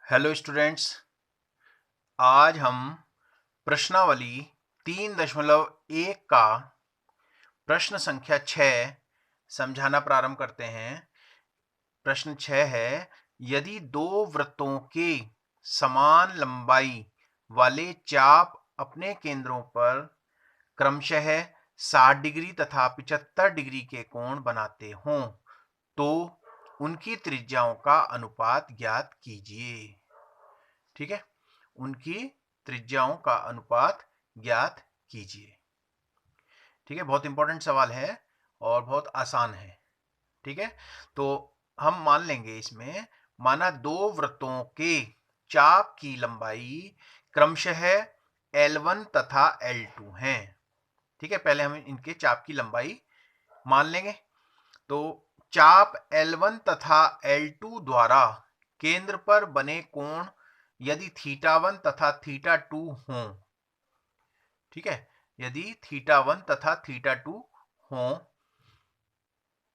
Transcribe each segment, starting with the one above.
Hello students, आज हम प्रश्नावली 3.1 का प्रश्न संख्या 6 समझाना प्रारंभ करते हैं। प्रश्न 6 है, यदि दो वृत्तों के समान लंबाई वाले चाप अपने केंद्रों पर क्रमशः 60 डिग्री तथा 75 डिग्री के कोण बनाते हों तो उनकी त्रिज्याओं का अनुपात ज्ञात कीजिए। ठीक है, उनकी त्रिज्याओं का अनुपात ज्ञात कीजिए। ठीक है, बहुत इंपॉर्टेंट सवाल है और बहुत आसान है। ठीक है, तो हम मान लेंगे इसमें, माना दो वृत्तों के चाप की लंबाई क्रमशः L1 तथा L2 हैं। ठीक है, पहले हम इनके चाप की लंबाई मान लेंगे। तो चाप L1 तथा L2 द्वारा केंद्र पर बने कोण यदि θ1 तथा θ2 हों, ठीक है, यदि θ1 तथा θ2 हों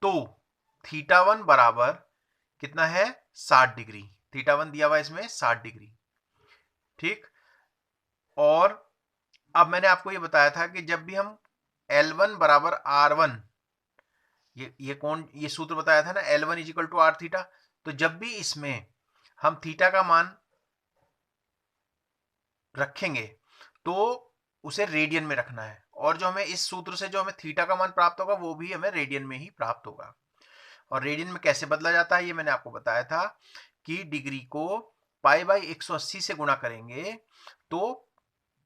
तो θ1 बराबर कितना है 60 डिग्री। θ1 दिया हुआ इसमें 60 डिग्री। ठीक, और अब मैंने आपको ये बताया था कि जब भी हम L1 बराबर R1, ये सूत्र बताया था ना, L1 is equal to R theta. तो जब भी इसमें हम थीटा का मान रखेंगे तो उसे रेडियन में रखना है, और जो हमें इस सूत्र से जो हमें थीटा का मान प्राप्त होगा वो भी हमें रेडियन में ही प्राप्त होगा। और रेडियन में कैसे बदला जाता है ये मैंने आपको बताया था कि डिग्री को पाई बाई 180 से गुणा करेंगे तो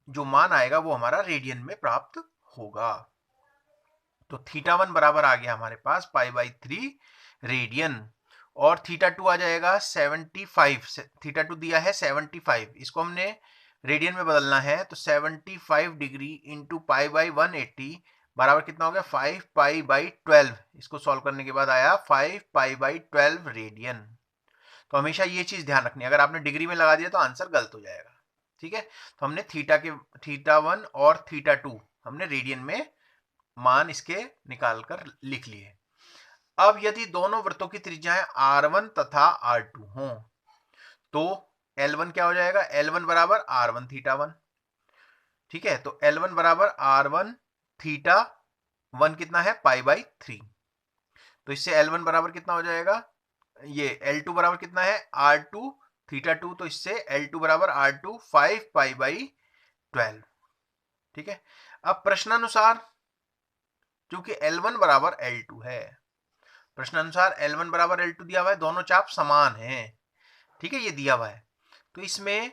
जो मान आएगा वो हमारा रेडियन में प्राप्त होगा। तो θ1 बराबर आ गया हमारे पास पाई बाई 3 रेडियन, और θ2 आ जाएगा 75। θ2 दिया है 75, इसको हमने रेडियन में बदलना है तो 75 डिग्री इंटू पाई बाई 180 बराबर कितना हो गया 5 पाई बाई 12। इसको सॉल्व करने के बाद आया 5 पाई बाई 12 रेडियन। तो हमेशा ये चीज ध्यान रखनी है, अगर आपने डिग्री में लगा दिया तो आंसर गलत हो जाएगा। ठीक है, तो हमने θ1 और θ2 हमने रेडियन में मान इसके निकाल कर लिख लिए। अब यदि दोनों वृत्तों की त्रिज्याएं R1 तथा R2 हों तो L1 क्या हो जाएगा, L1 बराबर R1 θ1। ठीक है, तो L1 बराबर R1 θ1 कितना है पाई बाई 3। तो इससे L1 बराबर कितना हो जाएगा, ये L2 बराबर कितना है R2 θ2, तो इससे L2 बराबर R2 5 पाई बाई 12। ठीक है, अब प्रश्नानुसार क्योंकि L1 बराबर L2 है, प्रश्नानुसार L1 बराबर L2 दिया हुआ है, दोनों चाप समान हैं। ठीक है, ये दिया हुआ है तो इसमें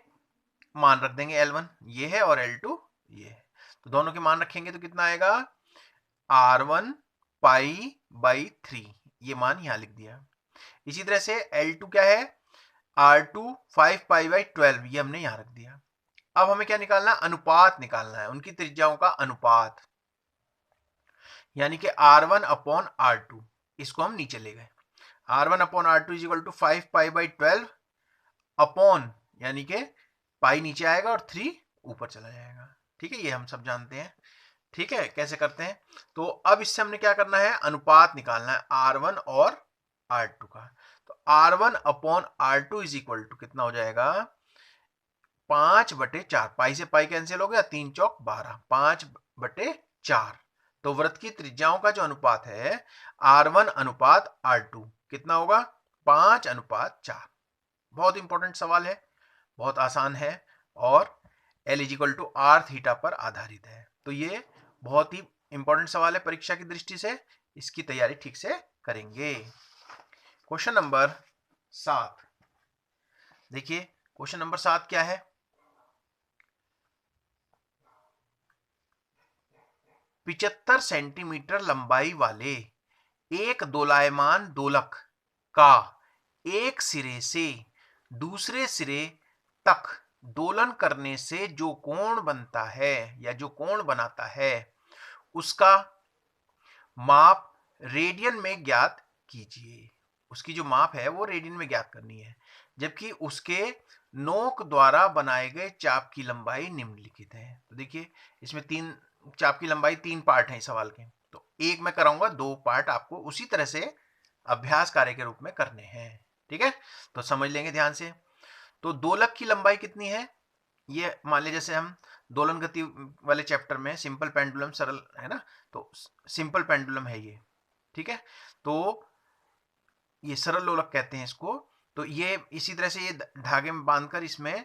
मान रख देंगे, L1 ये है और L2 ये है, तो दोनों के मान रखेंगे तो कितना आएगा R1 पाई बाई 3, ये मान यहां लिख दिया। इसी तरह से L2 क्या है R2 5 पाई बाई 12, ये हमने यहां रख दिया। अब हमें क्या निकालना है, अनुपात निकालना है, उनकी त्रिज्याओं का अनुपात, यानी कि R1 अपॉन R2, इसको हम नीचे ले गए। R1 upon R2 is equal to 5 pi by 12 upon, यानी कि पाई नीचे आएगा और 3 ऊपर चला जाएगा। ठीक है, ये हम सब जानते हैं। ठीक है, कैसे करते हैं, तो अब इससे हमने क्या करना है, अनुपात निकालना है R1 और R2 का। तो R1 upon R2 is equal to कितना हो जाएगा 5/4, पाई से पाई कैंसिल हो गया, 3 चौक 12, 5/4। तो वृत्त की त्रिज्याओं का जो अनुपात है R1 अनुपात R2 कितना होगा 5/4। बहुत इंपॉर्टेंट सवाल है, बहुत आसान है, और L is equal to R theta पर आधारित है। तो ये बहुत ही इंपॉर्टेंट सवाल है परीक्षा की दृष्टि से, इसकी तैयारी ठीक से करेंगे। क्वेश्चन नंबर 7 देखिए, क्वेश्चन नंबर 7 क्या है, 75 सेंटीमीटर लंबाई वाले एक दोलायमान दोलक का एक सिरे से दूसरे सिरे तक दोलन करने से जो कोण बनता है या जो कोण बनाता है उसका माप रेडियन में ज्ञात कीजिए। उसकी जो माप है वो रेडियन में ज्ञात करनी है, जबकि उसके नोक द्वारा बनाए गए चाप की लंबाई निम्नलिखित है। तो देखिए, इसमें तीन चाप की लंबाई 3 पार्ट हैं इस सवाल के, तो एक मैं कराऊंगा, 2 पार्ट आपको उसी तरह से अभ्यास कार्य के रूप में करने हैं। ठीक है, तो समझ लेंगे ध्यान से। तो दोलक की लंबाई कितनी है, ये मान लीजिए जैसे हम दोलन गति वाले चैप्टर में सिंपल पेंडुलम सरल है ना, तो सिंपल पेंडुलम है ये, ठीक है। तो ये सरल लोलक कहते हैं इसको। तो ये इसी तरह से ये धागे में बांधकर इसमें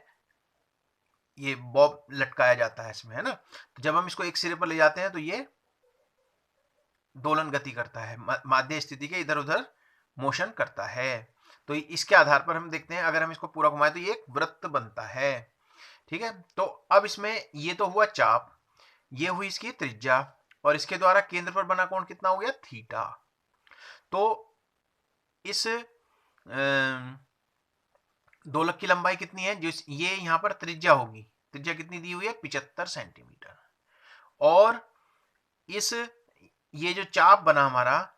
ये बॉब लटकाया जाता है इसमें, है ना। तो जब हम इसको एक सिरे पर ले जाते हैं तो ये दोलन गति करता है, माध्य स्थिति के इधर उधर मोशन करता है। तो इसके आधार पर हम देखते हैं, अगर हम इसको पूरा घुमाएं तो ये एक वृत्त बनता है, ठीक है। तो अब इसमें ये तो हुआ चाप, ये हुई इसकी त्रिज्या, और इसके द्वारा केंद्र पर बना कोण कितना हो गया, थीटा। तो इस दोलक की लंबाई कितनी है, जो ये यहां पर त्रिज्या होगी, त्रिज्या कितनी दी हुई है, 75 सेंटीमीटर। और इस ये जो चाप बना हमारा,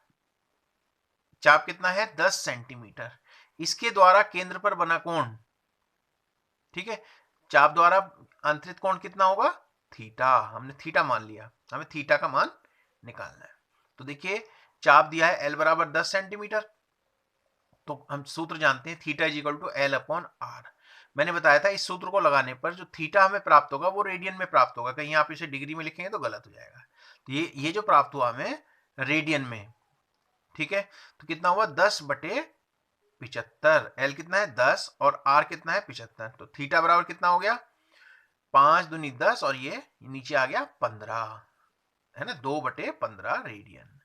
चाप कितना है, 10 सेंटीमीटर। इसके द्वारा केंद्र पर बना कोण, ठीक है, चाप द्वारा अंतरित कोण कितना होगा, थीटा। हमने थीटा मान लिया, हमें थीटा का मान निकालना है। तो देखिए चाप दिया है L बराबर 10 सेंटीमीटर, तो हम सूत्र जानते हैं theta is equal to L upon R. मैंने बताया था इस सूत्र को लगाने पर जो थीटा हमें प्राप्त होगा वो रेडियन में प्राप्त होगा, कहीं आप इसे डिग्री में लिखेंगे तो गलत हो जाएगा। तो ये जो प्राप्त हुआ हमें रेडियन में, ठीक है। तो कितना हुआ, 10/75। L कितना है 10 और R कितना है 75। तो थीटा बराबर कितना हो गया, 5 दूनी 10 और ये नीचे आ गया 15, है ना, 2/15 रेडियन।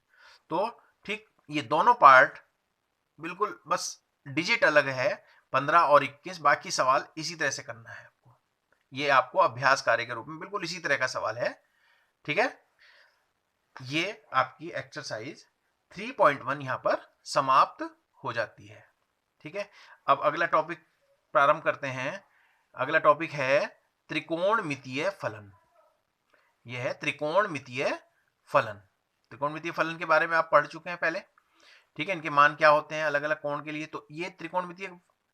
तो ठीक ये दोनों पार्ट बिल्कुल बस डिजिट अलग है, 15 और 21, बाकी सवाल इसी तरह से करना है आपको। ये आपको अभ्यास कार्य के रूप में बिल्कुल इसी तरह का सवाल है, ठीक है। ये आपकी एक्सरसाइज 3.1 यहां पर समाप्त हो जाती है, ठीक है। अब अगला टॉपिक प्रारंभ करते हैं। अगला टॉपिक है त्रिकोणमितीय फलन। यह है त्रिकोणमितीय फलन। त्रिकोणमितीय फलन के बारे में आप पढ़ चुके हैं पहले, ठीक है। इनके मान क्या होते हैं अलग अलग कोण के लिए। तो ये त्रिकोणमितीय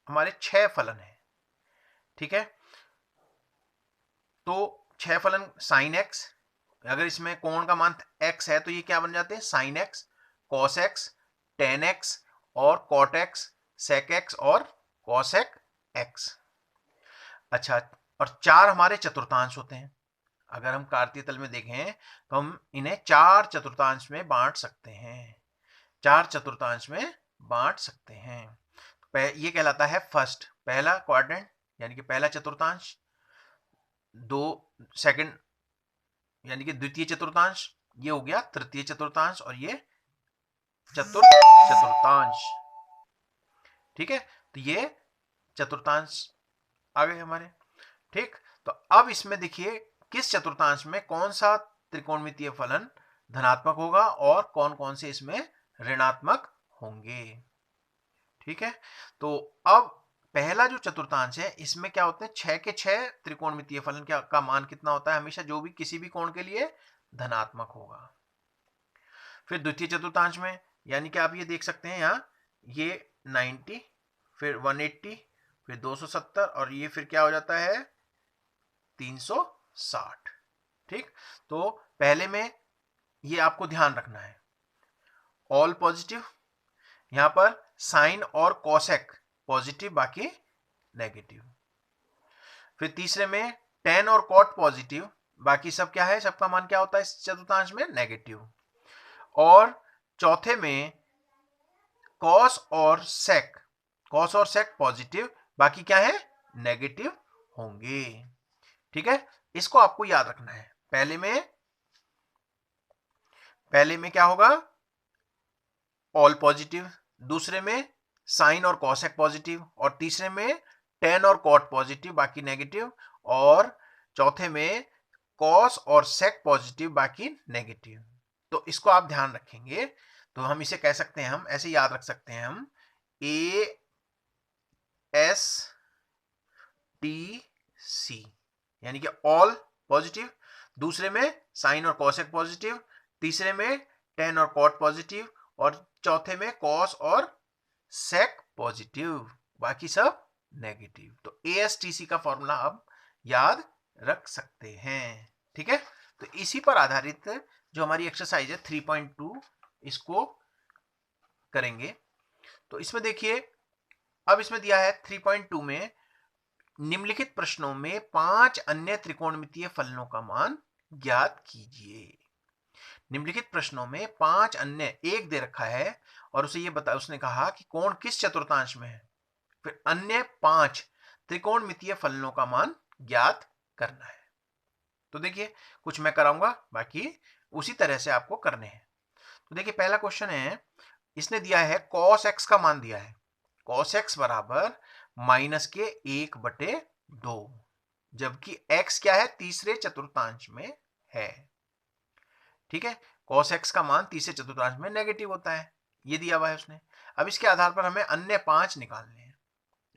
हमारे 6 फलन है, ठीक है। तो 6 फलन साइन एक्स, अगर इसमें कोण का मान x है तो ये क्या बन जाते हैं, sine x, cos x, ten x और कॉट एक्स, सेक एक्स और कॉसेक एक्स। अच्छा, और 4 हमारे चतुर्थांश होते हैं। अगर हम कार्तीय तल में देखें तो हम इन्हें 4 चतुर्थांश में बांट सकते हैं, 4 चतुर्थांश में बांट सकते हैं। ये कहलाता है फर्स्ट, पहला क्वाड्रेंट यानी कि पहला चतुर्थांश, सेकंड यानी कि द्वितीय चतुर्थांश, ये हो गया तृतीय चतुर्थांश और ये चतुर्थ चतुर्थांश, ठीक है। तो ये चतुर्थांश आ गए हमारे, ठीक। तो अब इसमें देखिए किस चतुर्थांश में कौन सा त्रिकोणमितीय फलन धनात्मक होगा और कौन कौन से इसमें ऋणात्मक होंगे, ठीक है। तो अब पहला जो चतुर्थांश है इसमें क्या होते हैं, 6 के 6 त्रिकोणमितीय फलन का मान कितना होता है, हमेशा जो भी किसी भी कोण के लिए धनात्मक होगा। फिर द्वितीय चतुर्थांश में यानी कि आप ये देख सकते हैं यहाँ, ये 90, फिर 180, फिर 270 और ये फिर क्या हो जाता है 360, ठीक। तो पहले में ये आपको ध्यान रखना है, ऑल पॉजिटिव, यहां पर साइन और कॉसेक पॉजिटिव बाकी नेगेटिव। फिर तीसरे में टेन और कॉट पॉजिटिव, बाकी सब क्या है, सबका मान क्या होता है इस चतुर्थांश में, नेगेटिव। और चौथे में कॉस और सेक पॉजिटिव, बाकी क्या है, नेगेटिव होंगे, ठीक है। इसको आपको याद रखना है। पहले में क्या होगा, ऑल पॉजिटिव, दूसरे में साइन और कॉसेक पॉजिटिव, और तीसरे में टेन और कॉट पॉजिटिव बाकी नेगेटिव, और चौथे में कॉस और सेक पॉजिटिव बाकी नेगेटिव। तो इसको आप ध्यान रखेंगे तो हम इसे कह सकते हैं, हम ऐसे याद रख सकते हैं, हम ए एस टी सी, यानी कि ऑल पॉजिटिव, दूसरे में साइन और कॉसेक पॉजिटिव, तीसरे में टेन और कॉट पॉजिटिव, और चौथे में कॉस और सेक पॉजिटिव, बाकी सब नेगेटिव। तो ASTC का फॉर्मूला आप याद रख सकते हैं, ठीक है। तो इसी पर आधारित जो हमारी एक्सरसाइज है 3.2 इसको करेंगे। तो इसमें देखिए, अब इसमें दिया है 3.2 में निम्नलिखित प्रश्नों में 5 अन्य त्रिकोणमितीय फलनों का मान ज्ञात कीजिए। निम्नलिखित प्रश्नों में 5 अन्य, एक दे रखा है और उसे ये बता, उसने कहा कि कोण किस चतुर्थांश में है, फिर अन्य 5 त्रिकोणमितीय फलनों का मान ज्ञात करना है। तो देखिए कुछ मैं कराऊंगा, बाकी उसी तरह से आपको करने हैं। तो देखिए पहला क्वेश्चन है, इसने दिया है cos x का मान दिया है, cos x बराबर माइनस के 1/2, जबकि x क्या है, तीसरे चतुर्थांश में है। ठीक है, cos x का मान तीसरे चतुर्थांश में नेगेटिव होता है, ये दिया हुआ है उसने। अब इसके आधार पर हमें अन्य 5 निकालने हैं।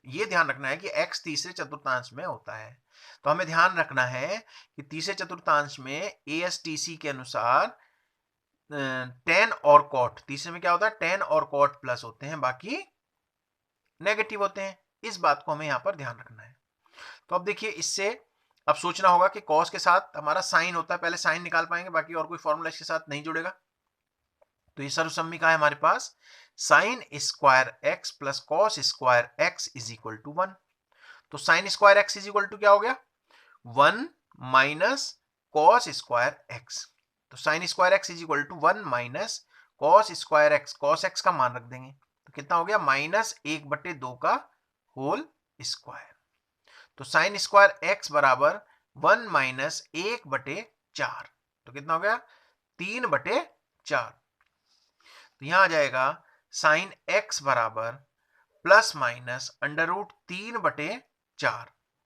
ये ध्यान रखना है कि x तीसरे चतुर्थांश में होता है, तो हमें ध्यान रखना है कि तीसरे चतुर्थांश में ASTC के अनुसार tan और cot, तीसरे में क्या होता है, tan और cot प्लस होते हैं, बाकी नेगेटिव होते हैं। इस बात को हमें यहां पर ध्यान रखना है। तो अब देखिए, इससे अब सोचना होगा कि cos के साथ हमारा साइन होता है, पहले साइन निकाल पाएंगे, बाकी और कोई फॉर्मूला इसके साथ नहीं जुड़ेगा। तो ये सर्वसम्मी का है हमारे पास, sine square x plus cos square x is equal to 1। तो sine square x is equal to क्या हो गया, 1 माइनस कॉस स्क्वायर एक्स। तो sine square x is equal to 1 minus cos square x, cos x का मान रख देंगे, तो कितना हो गया, -1/2 का होल स्क्वायर। तो साइन स्क्वायर एक्स बराबर 1 माइनस 1/4, तो कितना हो गया, 3/4। तो यहां आ जाएगा साइन एक्स बराबर प्लस माइनस √3/4,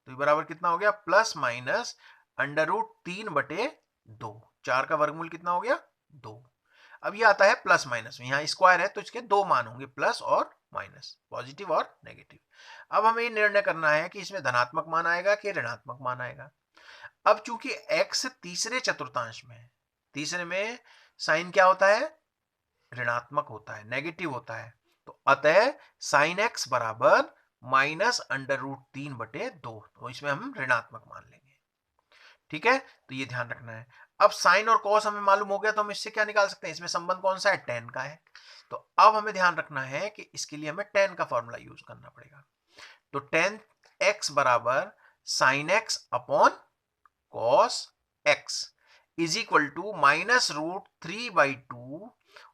तो ये बराबर कितना हो गया, प्लस माइनस √3/2, 4 का वर्गमूल कितना हो गया, 2। अब ये आता है प्लस माइनस में, यहाँ स्क्वायर है तो इसके दो मान होंगे, प्लस और माइनस, पॉजिटिव और नेगेटिव। अब हमें ये निर्णय करना है कि इसमें धनात्मक मान आएगा कि ऋणात्मक मान आएगा। अब चूंकि x तीसरे चतुर्थांश में है, तीसरे में साइन क्या होता है, ऋणात्मक होता है, नेगेटिव होता है, तो अतः साइन एक्स बराबर -√3/2, तो इसमें हम ऋणात्मक मान लेंगे। ठीक है, तो ये ध्यान रखना है। अब साइन और कॉस हमें मालूम हो गया, तो हम इससे क्या निकाल सकते हैं, इसमें संबंध कौन सा है, tan का है। तो अब हमें ध्यान रखना है कि इसके लिए हमें tan का फॉर्मूला यूज करना पड़ेगा। तो tan x बराबर sine x upon cos x is equal to -√3/2,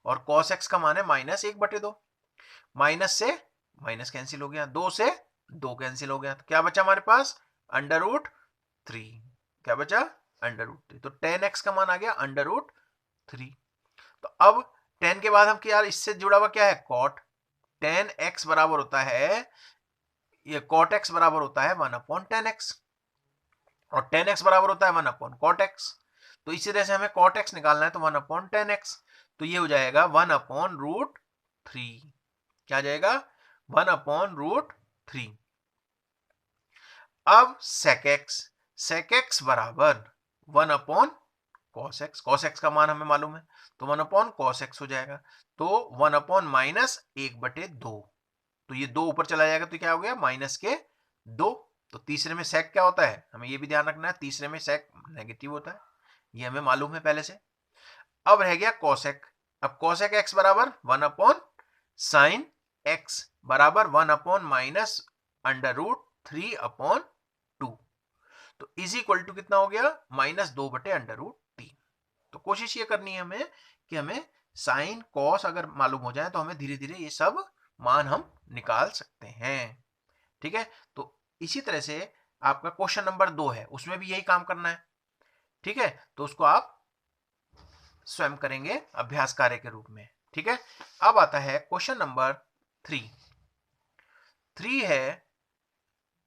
और cos x का मान है -1/2, माइनस से माइनस कैंसिल हो गया, 2 से 2 कैंसिल हो गया, तो क्या बचा हमारे पास, √3, क्या बचा, √3। तो tan x का मान आ गया √3। तो अब tan के बाद हम क्या, इससे जुड़ा हुआ क्या है, cot। tan x बराबर होता है, ये cot x बराबर होता है 1/tan x, और tan x बराबर होता है 1/cot x। तो इसी तरह से हमें cot x निकालना है, तो 1/tan x, तो ये हो जाएगा 1/√3, क्या जाएगा, 1/√3। अब sec x बराबर 1/cos x, cos x का मान हमें मालूम है, तो 1/cos x हो जाएगा, तो 1/-1/2, तो ये 2 ऊपर चला जाएगा, तो क्या हो गया, -2। तो तीसरे में sec क्या होता है, हमें ये भी ध्यान रखना है, तीसरे में sec नेगेटिव होता है, ये हमें मालूम है पहले से। अब रह गया cosec, अब cosec x बराबर 1/sin x बराबर 1/-√3/2, तो इज इक्वल टू कितना हो गया, -2/√3। तो कोशिश ये करनी है हमें कि हमें साइन कॉस अगर मालूम हो जाए तो हमें धीरे धीरे ये सब मान हम निकाल सकते हैं। ठीक है, तो इसी तरह से आपका क्वेश्चन नंबर 2 है, उसमें भी यही काम करना है। ठीक है, तो उसको आप स्वयं करेंगे अभ्यास कार्य के रूप में। ठीक है, अब आता है क्वेश्चन नंबर 3 है,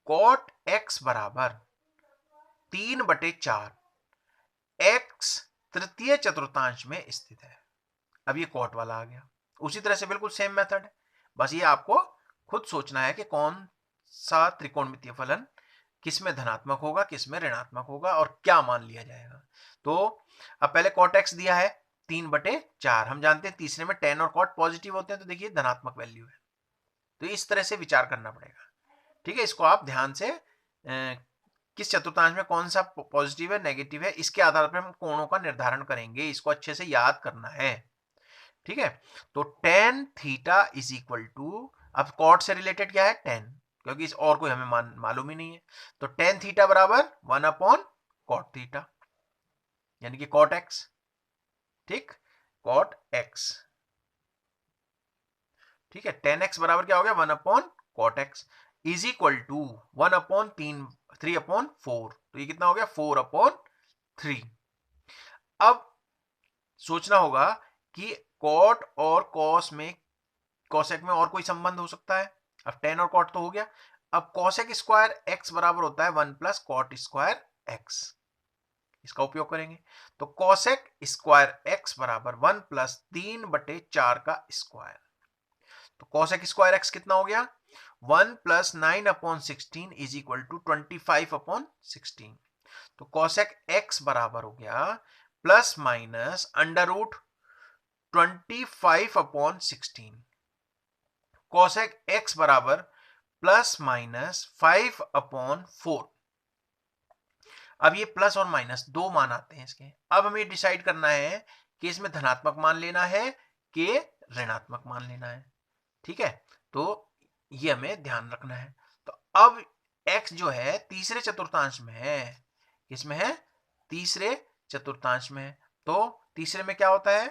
cot x बराबर 3/4, x तृतीय चतुर्थांश में स्थित है। अब ये cot वाला आ गया, उसी तरह से बिल्कुल सेम मेथड है, बस ये आपको खुद सोचना है कि कौन सा त्रिकोणमितीय फलन किस में धनात्मक होगा, किस में ऋणात्मक होगा, और क्या मान लिया जाएगा। तो अब पहले cot x दिया है 3/4, हम जानते हैं तीसरे में tan और cot पॉजिटिव होते हैं, तो देखिए धनात्मक वैल्यू है, तो इस तरह से विचार करना पड़ेगा। ठीक है, इसको आप ध्यान से किस चतुर्थांश में कौन सा पॉजिटिव है, नेगेटिव है, इसके आधार पर हम कोणों का निर्धारण करेंगे, इसको अच्छे से याद करना है। ठीक है, तो tan theta is equal to, अब cot से रिलेटेड क्या है, tan, क्योंकि इस और कोई हमें मालूम ही नहीं है। तो टेन थीटा बराबर 1 अपॉन कॉट थीटा, यानी कि कॉट एक्स। ठीक, कॉट एक्स। ठीक है, टेन एक्स बराबर क्या हो गया 1 upon cot x is equal to 1 upon 3 upon 4। तो ये कितना हो गया 4 अपॉन 3। अब सोचना होगा कि कॉट और कॉस में, कॉसेक में और कोई संबंध हो सकता है। अब टेन और कॉट तो हो गया। अब कॉसेक स्क्वायर एक्स बराबर होता है 1 प्लस कॉट स्क्वायर एक्स, इसका उपयोग करेंगे। तो कॉसेक स्क्वायर एक्स बराबर 1 प्लस 3/4 का स्क्वायर। तो कॉसेक स्क्वायर एक्स कितना हो गया 1 plus 9 upon 16 is equal to 25 upon 16। तो कॉसेक एक्स बराबर हो गया plus minus under root 25 upon 16। Cosec x बराबर प्लस माइनस 5 अपॉन 4। अब ये प्लस और माइनस दो मान आते हैं इसके। अब हमें डिसाइड करना है कि इसमें धनात्मक मान लेना है कि ऋणात्मक मान लेना है। ठीक है, तो ये हमें ध्यान रखना है। तो अब x जो है तीसरे चतुर्थांश में है, किसमें है तीसरे चतुर्थांश में है। तो तीसरे में क्या होता है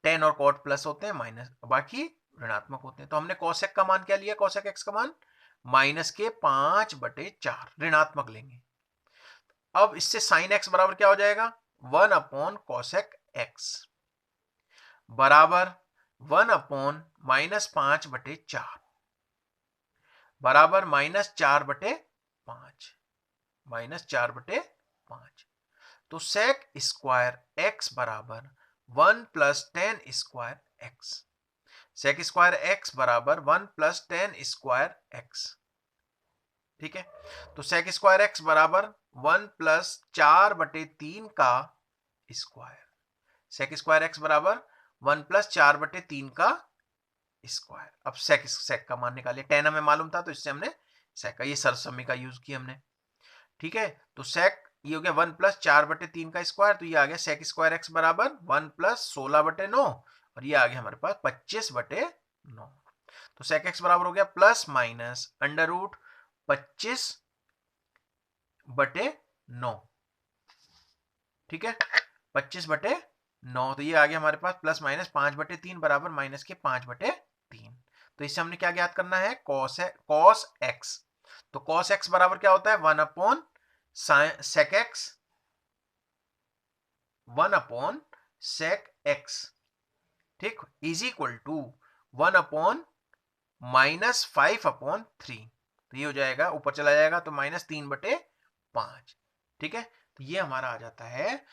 टेन और कॉट प्लस होते हैं, माइनस बाकी ऋणात्मक होते हैं। तो हमने कॉसेक का मान क्या लिया, कॉसेक एक्स का मान माइनस के 5/4 ऋणात्मक लेंगे। अब इससे साइन एक्स बराबर क्या हो जाएगा 1 अपॉन कॉसेक एक्स बराबर 1 अपॉन माइनस 5/4 बराबर -4/5 -4/5। तो सेक स्क्वायर एक्स बराबर 1 plus 10 square x. Sec square x बराबर 1 प्लस 10 स्क्वायर एक्स। ठीक है, तो सेक स्क्वायर एक्स बराबर 1 प्लस 4/3 का स्क्वायर। सेक स्क्वायर एक्स बराबर 1 प्लस 4/3 का स्क्वायर। अब सेक का मान निकालिए, 10 हमें मालूम था तो इससे हमने सेक का ये सरसमी का यूज किया हमने। ठीक है, तो सेक ये हो गया 1 प्लस 4/3 का स्क्वायर। तो ये आ गया सेक स्क्वायर एक्स बराबर 1 प्लस 16/9 और ये आ गया हमारे पास 25/9। तो सेक एक्स बराबर हो गया प्लस माइनस अंडर रूट 25/9। ठीक है, 25/9। तो ये आ गया हमारे पास प्लस माइनस 5/3 बराबर माइनस के 5/3। तो इससे हमने क्या ज्ञात करना है कॉस एक्स। तो कॉस एक्स बराबर क्या होता है 1 upon sec x, 1 upon sec x. ठीक, इज इक्वल टू 1 अपॉन -5/3। तो ये हो जाएगा ऊपर चला जाएगा तो -3/5। ठीक है, तो ये हमारा आ जाता है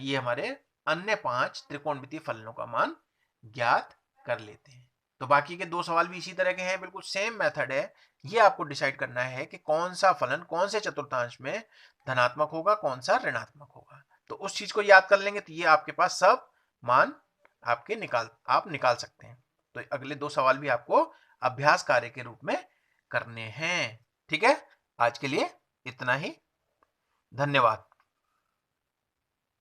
ये हमारे अन्य 5 त्रिकोणमितीय फलनों का मान ज्ञात कर लेते हैं। तो बाकी के दो सवाल भी इसी तरह के हैं, बिल्कुल सेम मेथड है। ये आपको डिसाइड करना है कि कौन सा फलन कौन से चतुर्थांश में धनात्मक होगा, कौन सा ऋणात्मक होगा। तो उस चीज को याद कर लेंगे तो ये आपके पास सब मान आप निकाल सकते हैं। तो अगले दो सवाल भी आपको अभ्यास कार्य के रूप में करने हैं। ठीक है, आज के लिए इतना ही। धन्यवाद।